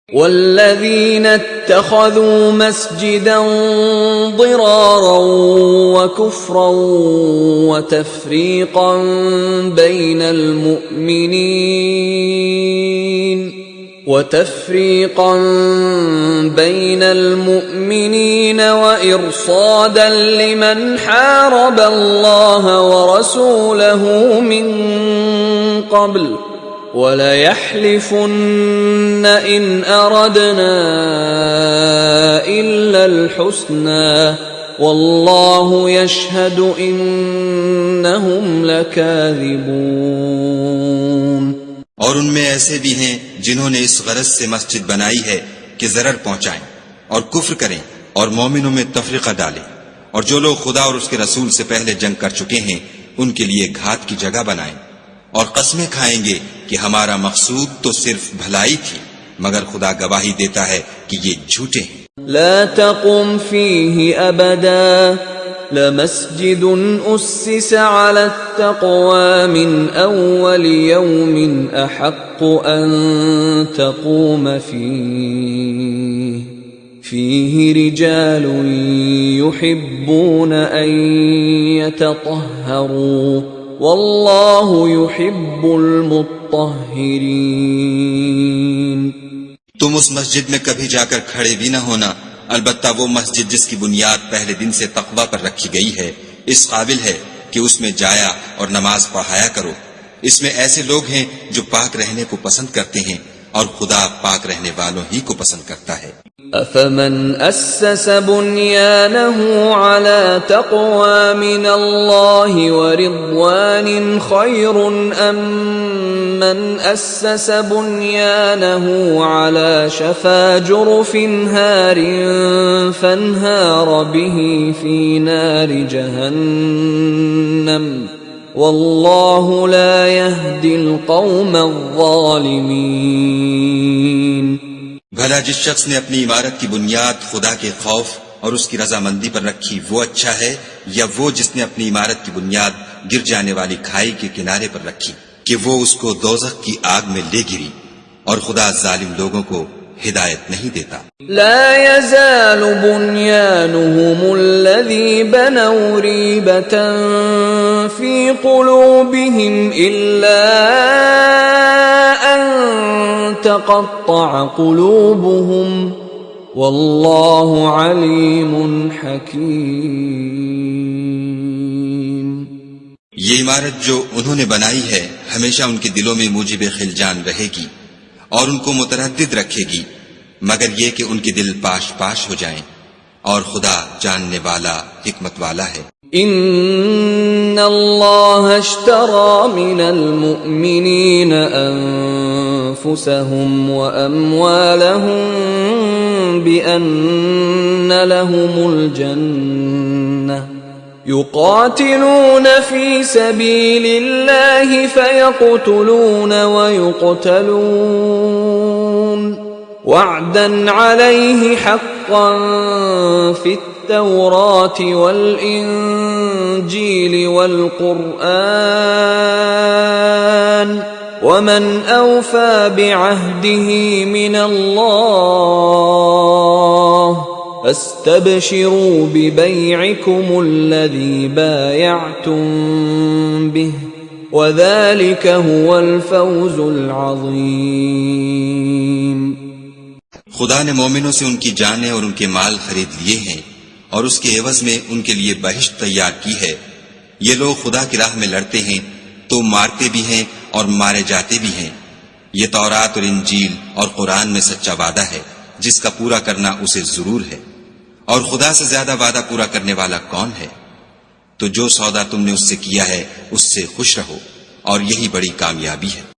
والذين اتخذوا مسجدا ضرارا وكفرا وتفريقا بين المؤمنين وإرصادا لمن حارب الله ورسوله من قبل وليحلفن إن أردنا إلا الحسنى والله يشهد إنهم لكاذبون। और उनमें ऐसे भी हैं जिन्होंने इस गरज से मस्जिद बनाई है कि जरर पहुंचाएं और कुफ्र करें और मोमिनों में तफरीका डालें, और जो लोग खुदा और उसके रसूल से पहले जंग कर चुके हैं उनके लिए घात की जगह बनाएं और कस्में खाएंगे कि हमारा मकसूद तो सिर्फ भलाई थी, मगर खुदा गवाही देता है कि ये झूठे हैं। ला तक़ुम फ़ीही अबदा लमस्जिद उस्सिस अला अत्तक़वा मिन अव्वल यौमिन अहक़्क़ु अन तक़ूम फ़ीही रिजालुन युहिब्बून अन यतطهरू वल्लाहु युहिब्बुल मुत्तहिरीन। तुम उस मस्जिद में कभी जाकर खड़े भी न होना, अलबत्ता वो मस्जिद जिसकी बुनियाद पहले दिन से तक़वा पर रखी गई है इस काबिल है कि उसमें जाया और नमाज पढ़ाया करो। इसमें ऐसे लोग हैं जो पाक रहने को पसंद करते हैं और खुदा पाक रहने वालों ही को पसंद करता है। अफमन अस्सस बुन्यानहु अला तक़वा मिनल्लाहि व रिضवानिन खैरुन अम मन अस्सस बुन्यानहु अला शफा जुरफिन हारिन फन्हार बिही फी नारि जहन्नम वल्लाहु ला यहदिल कौमल ज़ालिमीन। भला जिस शख्स ने अपनी इमारत की बुनियाद खुदा के खौफ और उसकी रजामंदी पर रखी वो अच्छा है, या वो जिसने अपनी इमारत की बुनियाद गिर जाने वाली खाई के किनारे पर रखी कि वो उसको दोज़ख की आग में ले गिरी, और खुदा जालिम लोगों को हिदायत नहीं देता। ला यज़ालु बुन्यानुहुमुल्लज़ी बनौ रीबतन फी क़ुलूबिहिम इल्ला अन तक़त्तअ क़ुलूबुहुम वल्लाहु अलीमुन हकीम। ये इमारत जो उन्होंने बनाई है हमेशा उनके दिलों में मूजिब खिलजान रहेगी और उनको मुतरद्दिद रखेगी, मगर ये कि उनके दिल पाश पाश हो जाएं, और खुदा जानने वाला हिकमत वाला है। इन्नल्लाह अश्तरा मिनल मुअमिनीन अनफुसहुम व अम्वालहुम बिअन्न लहुमुल जन्नह युक़ातिलून फ़ी सबीलिल्लाहि फ़यक़्तुलून व युक़्तलून वअदन अलैहि हक़्क़न फ़ित्तौरात वल-इंजील वल-क़ुरआन वमन औफ़ा बिअहदिही मिनल्लाह अस्तबशिरू बिबैइकुमुल्लज़ी बायअतुम बिह वज़ालिक हुवल फ़ौज़ुल अज़ीम। खुदा ने मोमिनों से उनकी जानें और उनके माल खरीद लिए हैं और उसके एवज में उनके लिए बहिश्त तैयार की है। ये लोग खुदा की राह में लड़ते हैं तो मारते भी हैं और मारे जाते भी हैं। ये तौरात और इंजील और कुरान में सच्चा वादा है जिसका पूरा करना उसे जरूर है, और खुदा से ज्यादा वादा पूरा करने वाला कौन है? तो जो सौदा तुमने उससे किया है उससे खुश रहो, और यही बड़ी कामयाबी है।